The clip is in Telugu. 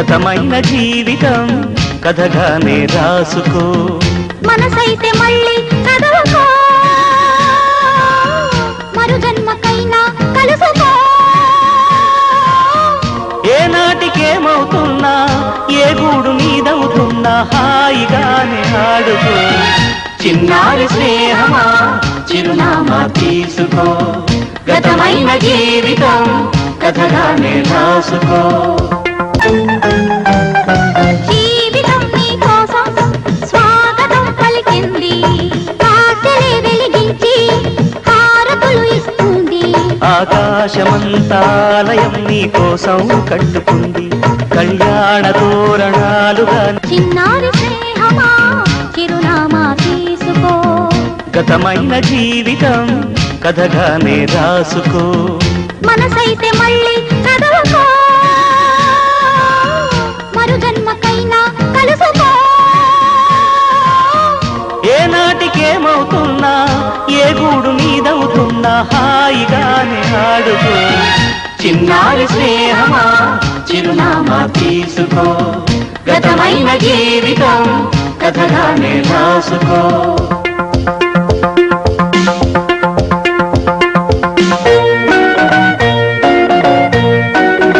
గతమైన జీవితం కథగానే రాసుకో. మనసైతే మళ్ళీ చదువుకో, మరు జన్మకైనా కలుసుకో. ఏ నాటికేమవుతున్నా, ఏ గూడు నీదవుతున్నా హాయిగానే ఆడుకో. చిన్నారి స్నేహమా చిరునామా తీసుకో, గతమైన జీవితం కథగానే రాసుకో. జీవితం నీ కోసం స్వాగతం పలికింది, ఆశలే వెలిగించి హారతులు ఇస్తుంది. ఆకాశమంతాలయం నీ కోసం కట్టుకుంది, కళ్యాణ తోరణాలుగా. చిన్నారి స్నేహమా చిరునామా తీసుకో, గతమైన జీవితం కథగానే రాసుకో. మనసైతే మళ్ళీ చదువుకో, మరు జన్మకైనా కలుసుకో. ఏ నాటికేమవుతున్నా, ఏ గూడు నీదవుతున్నా హాయిగానే ఆడుకో. చిన్నారి స్నేహమా చిరునామా తీసుకో, గతమైన జీవితం కథగానే రాసుకో.